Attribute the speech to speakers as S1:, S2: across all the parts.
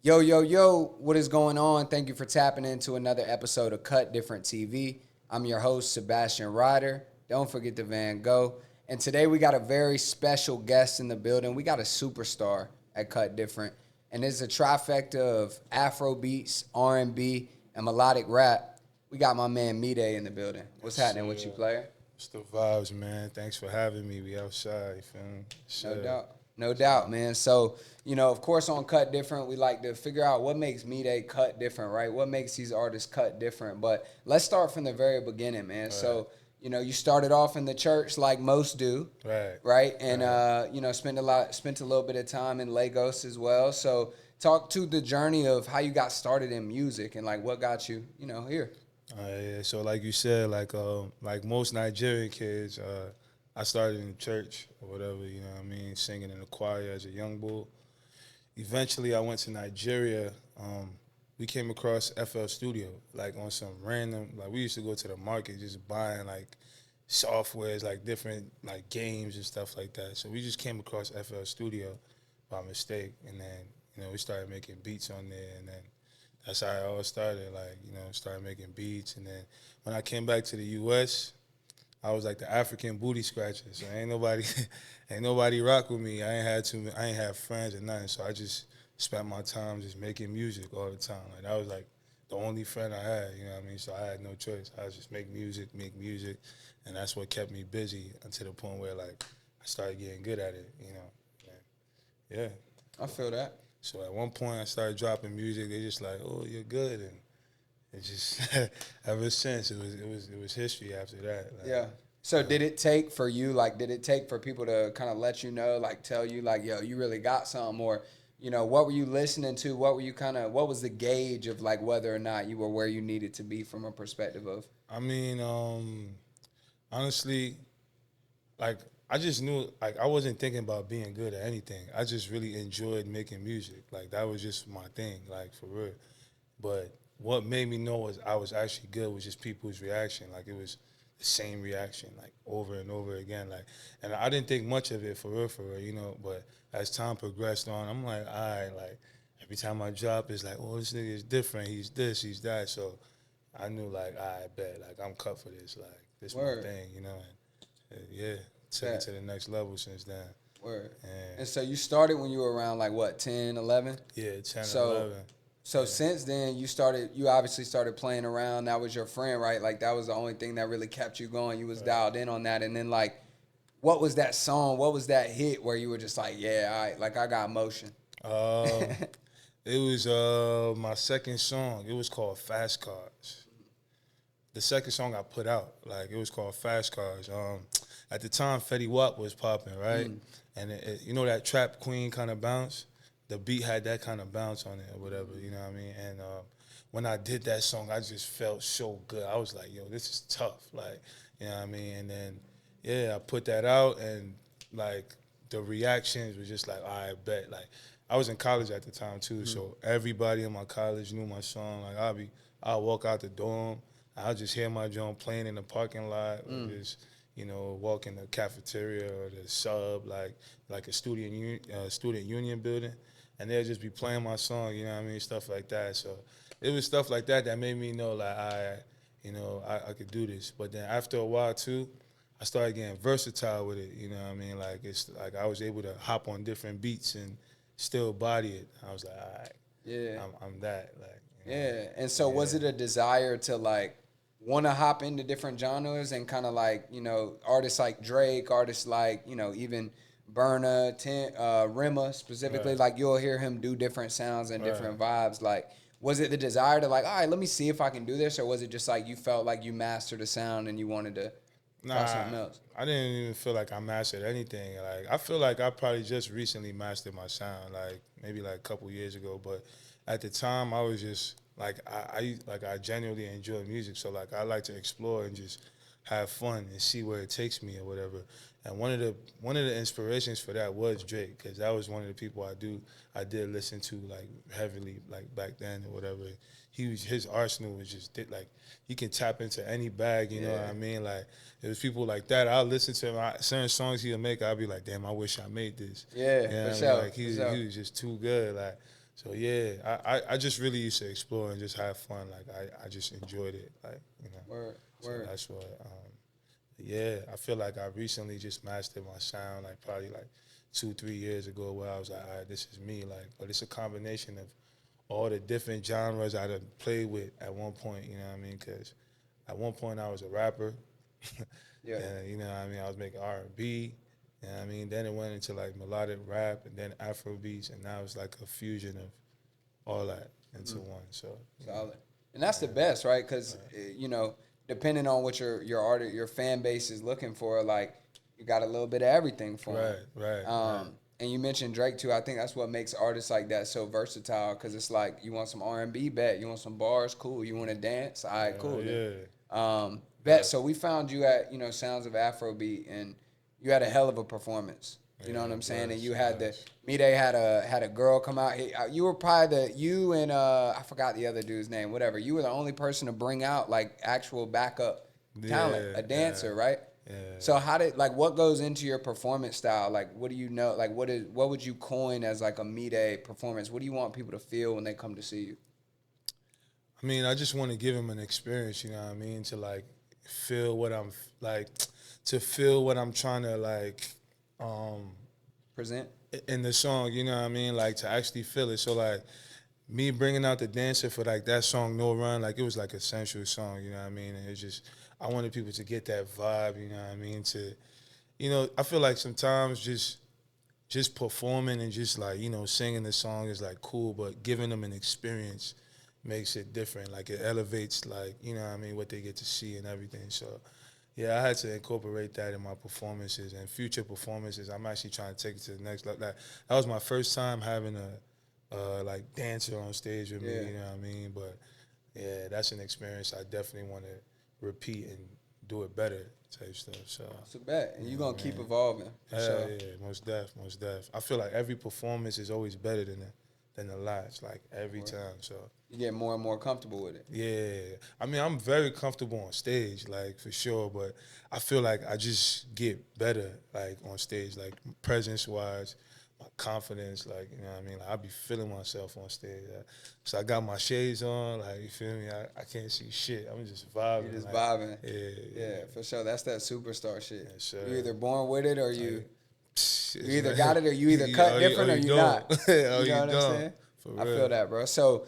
S1: Yo, yo, yo, what is going on? Thank you for tapping into another episode of Cut Different TV. I'm your host, Sebastian Ryder. Don't forget the Van Gogh. And today we got a very special guest in the building. We got a superstar at Cut Different. And it's a trifecta of Afrobeats, R&B, and melodic rap. We got my man Meday in the building. What's happening with you, player?
S2: It's the vibes, man. Thanks for having me. We outside, you feel me?
S1: No doubt. No doubt, man. So, of course, on Cut Different, we like to figure out what makes Meday cut different, right? What makes these artists cut different? But let's start from the very beginning, man. Right. So, you started off in the church like most do, right? And spent a little bit of time in Lagos as well. So, talk to the journey of how you got started in music and like what got you, here.
S2: Yeah. So, like you said, like most Nigerian kids, I started in church or whatever, you know what I mean, singing in the choir as a young boy. Eventually, I went to Nigeria. We came across FL Studio, like on some random, like we used to go to the market just buying like softwares, like different like games and stuff like that. So we just came across FL Studio by mistake, and then we started making beats on there, and then that's how it all started. Like started making beats, and then when I came back to the U.S., I was like the African booty scratcher. So ain't nobody rock with me. I ain't have friends or nothing. So I just spent my time just making music all the time. Like that was like the only friend I had, you know what I mean? So I had no choice. I was just make music, and that's what kept me busy until the point where like I started getting good at it, Yeah.
S1: I feel that.
S2: So at one point I started dropping music. They just like, oh, you're good, and it just ever since it was history after that. Like,
S1: yeah. So did it take for people to kind of let you know, like tell you like, yo, you really got something, or what were you listening to? What was the gauge of like whether or not you were where you needed to be from a perspective of?
S2: I mean, honestly, like I just knew like I wasn't thinking about being good at anything. I just really enjoyed making music. Like that was just my thing, like for real. But what made me know was I was actually good was just people's reaction. Like it was the same reaction, like over and over again. Like, and I didn't think much of it for real. But as time progressed on, I'm like, all right, like every time I drop, it's like, oh, this nigga is different. He's this, he's that. So I knew like, I bet, like I'm cut for this. Like this my thing, And took it to the next level since then.
S1: Word. And so you started when you were around like what, 10, 11?
S2: Yeah, 10, 11.
S1: So since then, you obviously started playing around. That was your friend, right? Like that was the only thing that really kept you going. You was dialed in on that. And then like, what was that song? What was that hit where you were just like, yeah, I got motion?
S2: It was my second song. It was called Fast Cars. The second song I put out, like it was called Fast Cars. At the time, Fetty Wap was popping, right? And that Trap Queen kind of bounce. The beat had that kind of bounce on it or whatever, you know what I mean? And when I did that song, I just felt so good. I was like, yo, this is tough. Like, you know what I mean? And then, I put that out, and, like, the reactions were just like, I bet. Like, I was in college at the time, too, so everybody in my college knew my song. Like, I'll walk out the dorm, I'll just hear my joint playing in the parking lot, or just, walk in the cafeteria or the sub, like a student union building. And they'll just be playing my song, you know what I mean, stuff like that. So it was stuff like that made me know, like, I could do this. But then after a while, too, I started getting versatile with it, you know what I mean? Like, it's like I was able to hop on different beats and still body it. I was like, all right,
S1: yeah,
S2: I'm that. Like,
S1: And so was it a desire to, like, want to hop into different genres and kind of, like, artists like Drake, artists like, even Burna, Rima specifically, like you'll hear him do different sounds and different vibes. Like, was it the desire to like, all right, let me see if I can do this, or was it just like you felt like you mastered a sound and you wanted to try something else?
S2: I didn't even feel like I mastered anything. Like I feel like I probably just recently mastered my sound, like maybe like a couple years ago. But at the time, I was just like I genuinely enjoy music, so like I like to explore and just have fun and see where it takes me or whatever. And one of the inspirations for that was Drake, because that was one of the people I did listen to like heavily like back then or whatever. His arsenal was just like he can tap into any bag, you know what I mean? Like it was people like that. I'll listen to him. Certain songs he'll make, I'll be like, damn, I wish I made this.
S1: Yeah,
S2: you know
S1: for sure.
S2: Like he was just too good. Like So yeah, I just really used to explore and just have fun. Like I just enjoyed it. Like, you know.
S1: Word,
S2: So
S1: word.
S2: that's what. Yeah, I feel like I recently just mastered my sound. Like probably like 2 3 years ago, where I was like, all right, this is me. Like, but it's a combination of all the different genres I done played with at one point. You know what I mean? Because at one point I was a rapper.
S1: Yeah.
S2: And you know what I mean, I was making R&B. You know what I mean? Then it went into like melodic rap and then Afrobeats, and now it's like a fusion of all that into one. So
S1: Solid. And that's the best, right? Because you know, depending on what your fan base is looking for, like you got a little bit of everything for them.
S2: right.
S1: And you mentioned Drake too. I think that's what makes artists like that so versatile. Because it's like you want some R&B, bet. You want some bars, cool. You want to dance, all right, cool.
S2: Yeah.
S1: Bet. So we found you at Sounds of Afrobeat, and you had a hell of a performance. You know what I'm saying? And you had Meday had a girl come out. You were probably you and I forgot the other dude's name. Whatever. You were the only person to bring out like actual backup talent, a dancer, right?
S2: Yeah.
S1: So how did what goes into your performance style? Like what do you know? Like what would you coin as like a Meday performance? What do you want people to feel when they come to see you?
S2: I mean, I just want to give them an experience, you know what I mean, to like feel what I'm like, to feel what I'm trying to like
S1: Present.
S2: in the song, you know what I mean, like to actually feel it. So like me bringing out the dancer for like that song No Run, like it was like a sensual song, you know what I mean, and it's just I wanted people to get that vibe, you know what I mean, to I feel like sometimes just performing and just like singing the song is like cool, but giving them an experience makes it different. Like it elevates, like what I mean, what they get to see and everything. So yeah, I had to incorporate that in my performances and future performances. I'm actually trying to take it to the next level. That was my first time having a like dancer on stage with me.
S1: Yeah.
S2: You know what I mean? But yeah, that's an experience I definitely want to repeat and do it better type stuff. So
S1: It's a bet, and you're gonna keep
S2: man.
S1: evolving for
S2: Hell
S1: sure.
S2: yeah, most def. I feel like every performance is always better than the last, like every time. So
S1: You get more and more comfortable with it.
S2: yeah, I mean I'm very comfortable on stage, like for sure. But I feel like I just get better, like on stage, like presence wise, my confidence, like what I mean. Like, I be feeling myself on stage. So I got my shades on, like you feel me. I can't see shit. I'm just vibing.
S1: You're just
S2: like,
S1: vibing.
S2: Yeah,
S1: Yeah, for sure. That's that superstar shit.
S2: yeah, sure.
S1: You either born with it or you either
S2: Man.
S1: got it or you either cut different or you not.
S2: Oh,
S1: You know
S2: you
S1: what I'm
S2: don't.
S1: saying?
S2: For
S1: I
S2: real.
S1: feel that, bro. So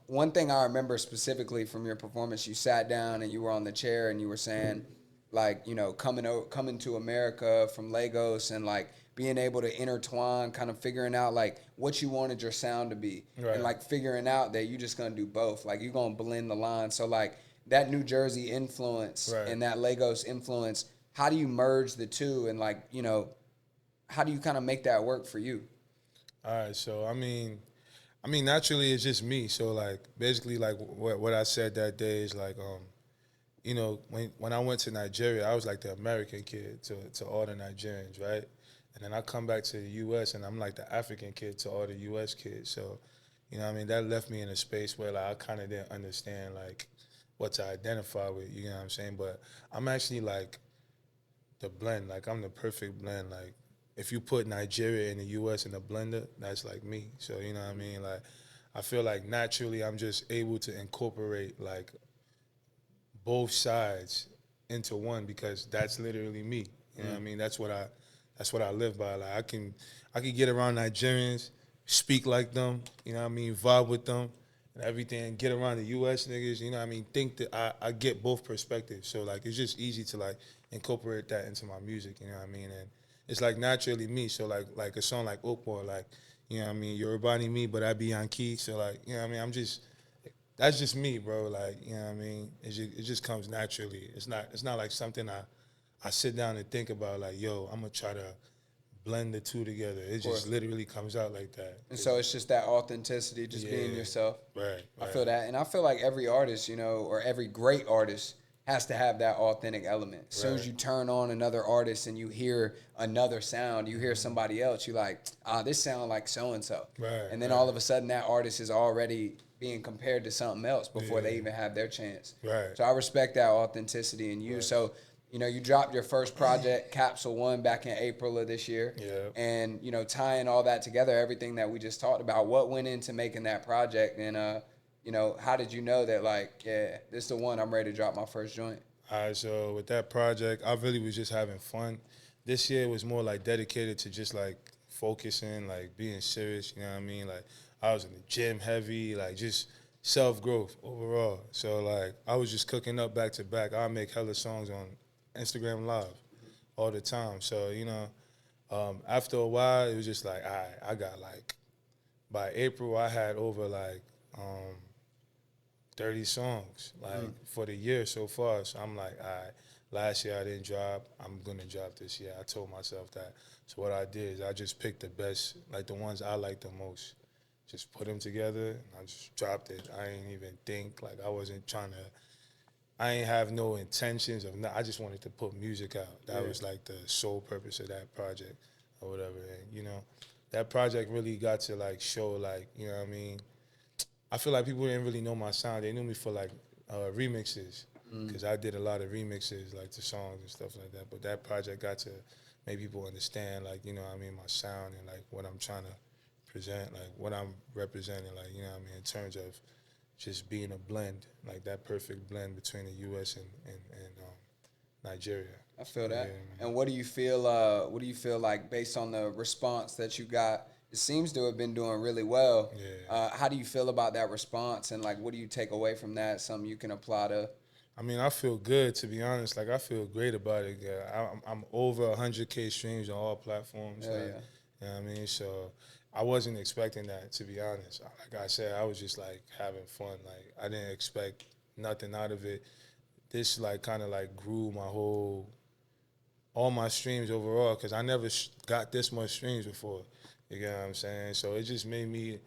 S1: one thing I remember specifically from your performance, you sat down and you were on the chair and you were saying, like, coming to America from Lagos and like being able to intertwine, kind of figuring out like what you wanted your sound to be,
S2: Right.
S1: and like figuring out that you're just gonna do both, like you're gonna blend the lines. So like that New Jersey influence
S2: Right.
S1: and that Lagos influence, how do you merge the two and like how do you kind of make that work for you?
S2: All right, so I mean naturally it's just me. So like basically like what I said that day is like when I went to Nigeria, I was like the American kid to all the Nigerians, right? And then I come back to the U.S. and I'm like the African kid to all the U.S. kids. So what I mean, that left me in a space where like I kind of didn't understand like what to identify with. You know what I'm saying? But I'm actually like the blend. Like I'm the perfect blend. Like if you put Nigeria and the US in a blender, that's like me. So you know what I mean? Like I feel like naturally I'm just able to incorporate like both sides into one because that's literally me. You know what I mean? That's what I live by. Like I can get around Nigerians, speak like them, you know what I mean, vibe with them and everything, get around the US niggas, you know what I mean, think that I get both perspectives. So like it's just easy to like incorporate that into my music, you know what I mean? And it's like naturally me. So like a song like Okpo, like, you know what I mean, Yorubani me, but I be Yankee. So like, you know what I mean, that's just me, bro. Like, you know what I mean? It just comes naturally. It's not like something I sit down and think about like, yo, I'm gonna try to blend the two together. It just literally comes out like that.
S1: And so it's just that authenticity, just being yourself.
S2: Right.
S1: I feel that. And I feel like every artist, or every great artist has to have that authentic element. As soon as you turn on another artist and you hear another sound, you hear somebody else, you're like, this sound like so-and-so.
S2: Right.
S1: And then all of a sudden that artist is already being compared to something else before they even have their chance.
S2: Right.
S1: So I respect that authenticity in you. So you know, you dropped your first project, Capsule One, back in April of this year.
S2: Yeah.
S1: And, you know, tying all that together, everything that we just talked about, what went into making that project? And, you know, how did you know that, like, yeah, this is the one, I'm ready to drop my first joint?
S2: All right, so with that project, I really was just having fun. This year was more like dedicated to just like focusing, like being serious, you know what I mean? Like I was in the gym heavy, like just self-growth overall. So like I was just cooking up back to back. I make hella songs on Instagram Live all the time. So, you know, after a while, it was just like, all right, I got like, by April, I had over like 30 songs, like for the year so far. So I'm like, all right, last year I didn't drop. I'm going to drop this year. I told myself that. So what I did is I just picked the best, like the ones I like the most. Just put them together and I just dropped it. I ain't even think, like I wasn't trying to, I ain't have no intentions of, I just wanted to put music out. That was like the sole purpose of that project or whatever. And, you know, that project really got to like show like, you know what I mean? I feel like people didn't really know my sound. They knew me for like remixes because I did a lot of remixes, like the songs and stuff like that. But that project got to make people understand, like, you know what I mean, my sound and like what I'm trying to present, like what I'm representing, like, you know what I mean, in terms of just being a blend, like that perfect blend between the U.S. and Nigeria.
S1: I feel that.
S2: Yeah,
S1: And what do you feel? What do you feel like based on the response that you got? It seems to have been doing really well.
S2: Yeah.
S1: How do you feel about that response? And like, what do you take away from that? Something you can apply to?
S2: I mean, I feel good, to be honest. Like, I feel great about it. Yeah, I'm over 100K streams on all platforms.
S1: Hell
S2: Like,
S1: yeah.
S2: you know what I mean? So I wasn't expecting that, to be honest. Like I said, I was just, like, having fun. Like, I didn't expect nothing out of it. This, like, kind of, like, grew all my streams overall, because I never got this much streams before. You get what I'm saying? So it just made me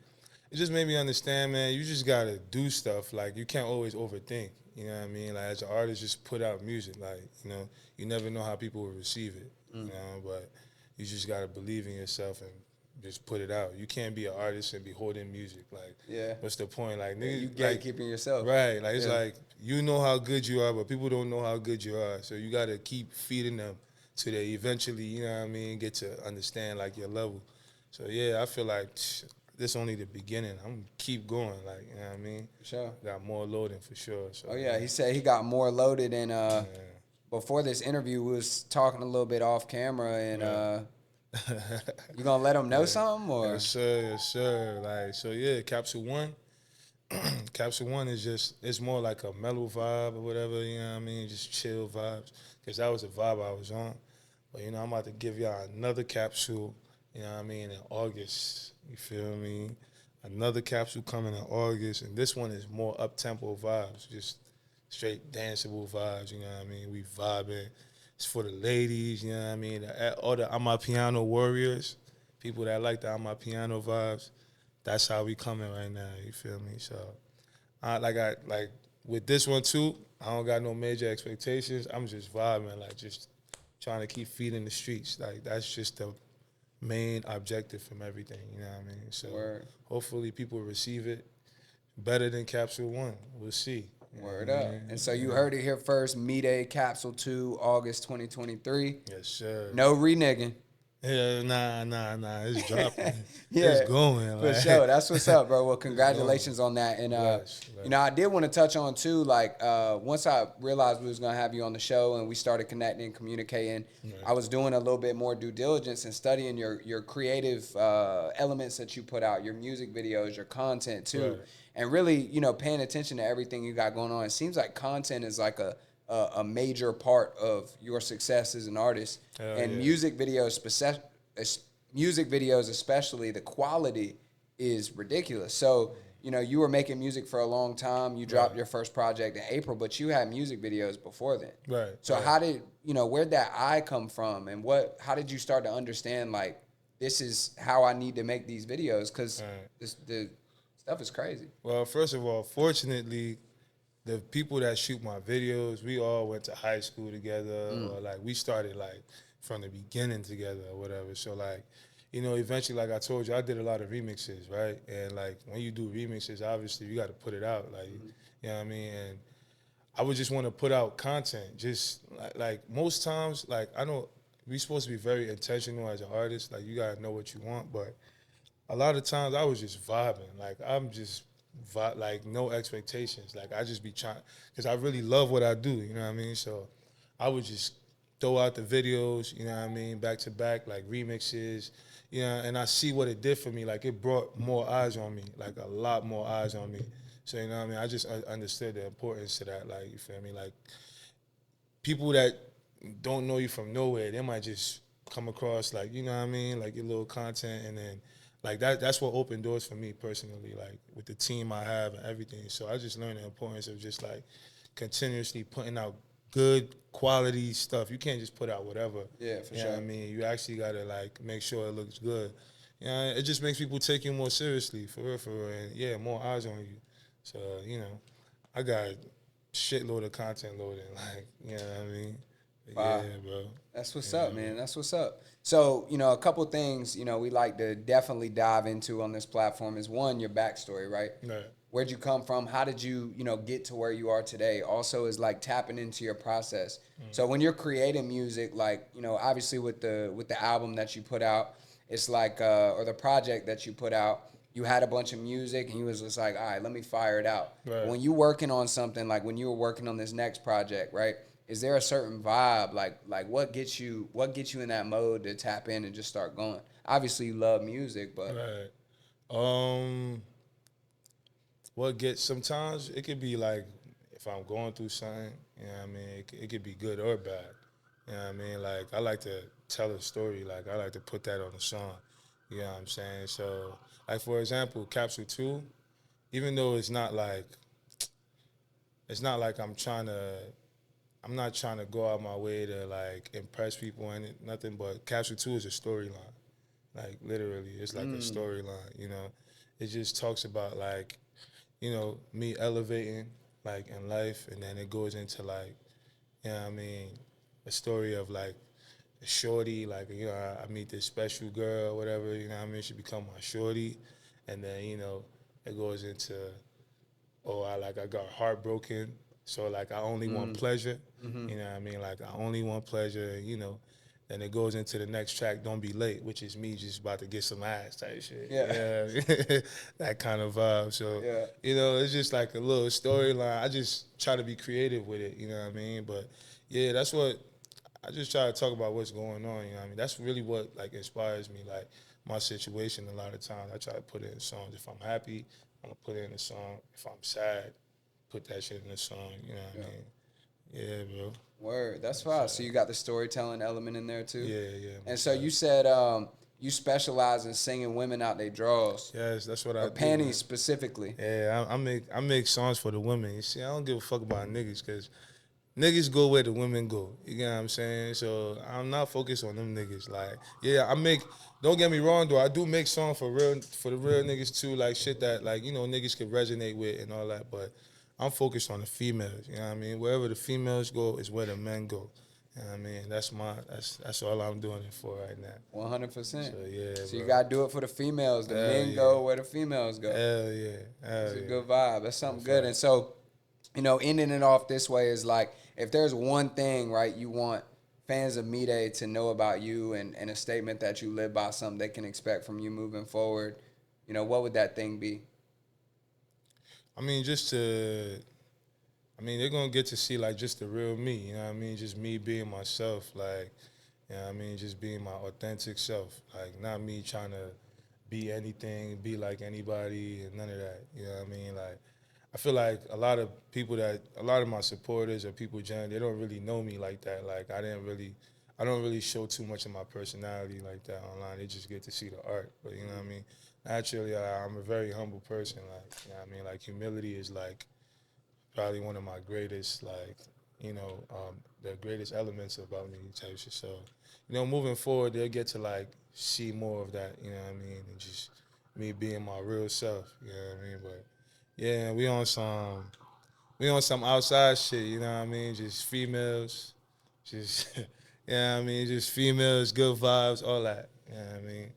S2: understand, man, you just gotta do stuff. Like, you can't always overthink. You know what I mean? Like, as an artist, just put out music. Like, you know, you never know how people will receive it. You know, but you just gotta believe in yourself and just put it out. You can't be an artist and be holding music. Like,
S1: Yeah.
S2: what's the point? Like,
S1: Yeah,
S2: niggas,
S1: you
S2: like,
S1: gatekeeping yourself.
S2: right? Like, it's
S1: Yeah.
S2: like you know how good you are, but people don't know how good you are. So you gotta keep feeding them so they eventually, you know what I mean, get to understand like your level. So yeah, I feel like this only the beginning. I'm gonna keep going, like, you know what I mean.
S1: For sure.
S2: Got more loading for sure. So
S1: Oh yeah, he said he got more loaded, and
S2: yeah.
S1: before this interview, we was talking a little bit off camera, and you gonna let him know something, or?
S2: Yes, sir, yes, sir. Like, so yeah, Capsule One. Capsule One is just, it's more like a mellow vibe or whatever, you know what I mean? Just chill vibes. Because that was the vibe I was on. But, you know, I'm about to give y'all another capsule, you know what I mean, in August. You feel me? Another capsule coming in August. And this one is more up-tempo vibes, just straight danceable vibes, you know what I mean? We vibing. It's for the ladies, you know what I mean? All the I'm My Piano warriors, people that like the I'm My Piano vibes. That's how we coming right now. You feel me? So, like with this one too. I don't got no major expectations. I'm just vibing, like just trying to keep feeding the streets. Like that's just the main objective from everything. You know what I mean? So
S1: Word.
S2: hopefully people receive it better than Capsule One. We'll see. You know
S1: Word
S2: what I
S1: up.
S2: mean?
S1: And so you heard it here first. Meday Capsule 2, August 2023.
S2: Yes, sir.
S1: No reneging.
S2: Yeah, nah. It's dropping.
S1: Yeah,
S2: It's going.
S1: for
S2: Like,
S1: sure. That's what's up, bro. Well,
S2: it's
S1: congratulations
S2: going.
S1: on that. And
S2: Bless.
S1: you know, I did want to touch on too. Like, once I realized we was gonna have you on the show and we started connecting, communicating, I was doing a little bit more due diligence and studying your creative elements that you put out, your music videos, your content too,
S2: Right.
S1: and really, you know, paying attention to everything you got going on. It seems like content is like a major part of your success as an artist.
S2: Hell
S1: And
S2: yeah.
S1: music videos especially, the quality is ridiculous. So, you know, you were making music for a long time. You dropped your first project in April, but you had music videos before then.
S2: Right.
S1: So
S2: right.
S1: how did, you know, where'd that eye come from, and how did you start to understand, like, this is how I need to make these videos? Because the stuff is crazy.
S2: Well, first of all, fortunately, the people that shoot my videos, we all went to high school together, or like we started like from the beginning together or whatever. So like, you know, eventually, like I told you, I did a lot of remixes, right? And like when you do remixes, obviously you got to put it out, like, you know what I mean? And I would just want to put out content. Just like most times, like I know we supposed to be very intentional as an artist. Like you gotta know what you want, but a lot of times I was just vibing. Like I'm just like no expectations. Like I just be trying because I really love what I do. You know what I mean? So I would just throw out the videos. You know what I mean? Back to back, like remixes. You know, and I see what it did for me. Like it brought more eyes on me. Like a lot more eyes on me. So you know what I mean? I just understood the importance of that. Like you feel me? Like people that don't know you from nowhere, they might just come across like, you know what I mean, like your little content, and then like that's what opened doors for me personally, like with the team I have and everything. So I just learned the importance of just like continuously putting out good quality stuff. You can't just put out whatever.
S1: Yeah, for
S2: you
S1: sure.
S2: know what I mean? You actually gotta like make sure it looks good. You know, it just makes people take you more seriously, for real, and yeah, more eyes on you. So, you know, I got shitload of content loading, like, you know what I mean?
S1: Wow.
S2: Yeah, bro.
S1: That's what's
S2: Yeah,
S1: up, man. That's what's up. So, a couple things, we like to definitely dive into on this platform is one, your backstory, right?
S2: right.
S1: Where'd you come from? How did you, get to where you are today? Also is like tapping into your process. So when you're creating music, like, obviously with the album that you put out, it's like or the project that you put out, you had a bunch of music and you was just like, all right, let me fire it out. But
S2: Right.
S1: when you working on something, like when you were working on this next project, right? Is there a certain vibe, like what gets you in that mode to tap in and just start going? Obviously you love music, but
S2: Right. Um, what gets sometimes it could be like if I'm going through something, you know what I mean? It could be good or bad. You know what I mean? Like I like to tell a story. Like I like to put that on a song. You know what I'm saying? So, like for example, Capsule 2, even though it's not like I'm not trying to go out my way to like impress people and nothing, but Capsule 2 is a storyline. Like literally, it's like a storyline, It just talks about like, me elevating like in life, and then it goes into like, I mean, a story of like a shorty, like, I meet this special girl, whatever, I mean, she become my shorty, and then, it goes into, oh, I got heartbroken, so like I only want pleasure, you know what I mean? Like I only want pleasure, Then it goes into the next track, Don't Be Late, which is me just about to get some ass type shit.
S1: yeah.
S2: Yeah. That kind of vibe. So,
S1: Yeah.
S2: it's just like a little storyline. I just try to be creative with it, you know what I mean? But yeah, that's what I just try to talk about what's going on, you know what I mean? That's really what like inspires me, like my situation a lot of times. I try to put it in songs. If I'm happy, I'm gonna put it in a song. If I'm sad, put that shit in a song, you know what I mean? Yeah, bro.
S1: Word. That's fine. So you got the storytelling element in there too.
S2: Yeah,
S1: And so you said you specialize in singing women out their drawers
S2: yes, that's what I
S1: or
S2: do,
S1: panties
S2: man.
S1: specifically.
S2: Yeah, I make songs for the women. You see, I don't give a fuck about niggas because niggas go where the women go. You get what I'm saying? So I'm not focused on them niggas. Like, yeah, don't get me wrong though, I do make songs for the real niggas too, like shit that like, niggas could resonate with and all that, but I'm focused on the females, you know what I mean? Wherever the females go is where the men go. You know what I mean? That's all I'm doing it for right now.
S1: 100%.
S2: So yeah,
S1: So you
S2: bro.
S1: gotta do it for the females. The
S2: Hell
S1: men
S2: yeah.
S1: go where the females go.
S2: Hell yeah. Hell
S1: It's a
S2: yeah.
S1: good vibe. That's something good.
S2: Fact.
S1: And so, ending it off this way is like, if there's one thing, right, you want fans of Meday to know about you and a statement that you live by, something they can expect from you moving forward, what would that thing be?
S2: I mean, they're gonna get to see like just the real me, you know what I mean? Just me being myself, like, you know what I mean? Just being my authentic self, like not me trying to be anything, be like anybody, and none of that. You know what I mean? Like, I feel like a lot of my supporters or people generally, they don't really know me like that. Like, I don't really show too much of my personality like that online. They just get to see the art. But you know what I mean? Naturally, I'm a very humble person. Like, you know what I mean? Like, humility is like probably one of my greatest, like, the greatest elements about me type shit. So, moving forward, they'll get to like see more of that, you know what I mean, and just me being my real self, you know what I mean. But yeah, we on some outside shit, you know what I mean, just females, just yeah, I mean, just females, good vibes, all that, you know what I mean.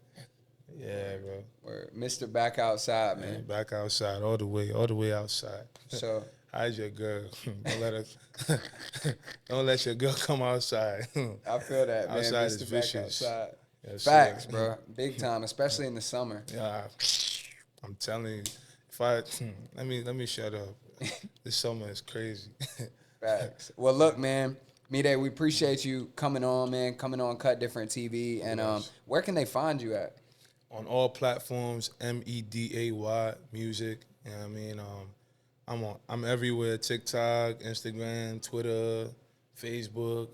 S2: Yeah, bro.
S1: Or Mr. Back Outside,
S2: Yeah,
S1: man.
S2: back outside, all the way outside.
S1: So
S2: Hide your girl. Don't let her. Don't let your girl come outside.
S1: I feel that, man.
S2: Outside is
S1: Mr. Back
S2: vicious.
S1: outside.
S2: Yes,
S1: Facts,
S2: sir.
S1: bro. Big time, especially in the summer.
S2: Yeah, I'm telling you. If I let me shut up. This summer is crazy.
S1: Facts. Well, look, man. Meday, we appreciate you coming on, man. Coming on Cut Different TV. And
S2: Yes.
S1: where can they find you at?
S2: On all platforms, Meday music. You know what I mean? I'm everywhere. TikTok, Instagram, Twitter, Facebook.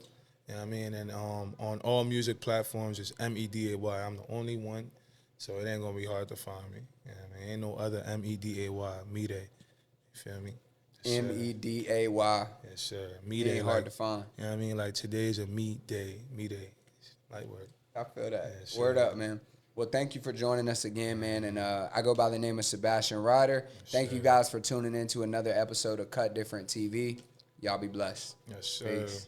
S2: You know what I mean? And on all music platforms, it's Meday. I'm the only one, so it ain't gonna be hard to find me. You know what I mean? Ain't no other Meday. Meday. You feel me? Yes, sir.
S1: Meday.
S2: Yes, sir.
S1: It
S2: Meday.
S1: ain't hard to find.
S2: You know what I mean? Like today's a meet day. Meday. Light work.
S1: I feel that.
S2: Yes,
S1: Word
S2: sir.
S1: up, man. Well, thank you for joining us again, man. And I go by the name of Sebastian Ryder. Thank you guys for tuning in to another episode of Cut Different TV. Y'all be blessed.
S2: Yes, sir.
S1: Peace.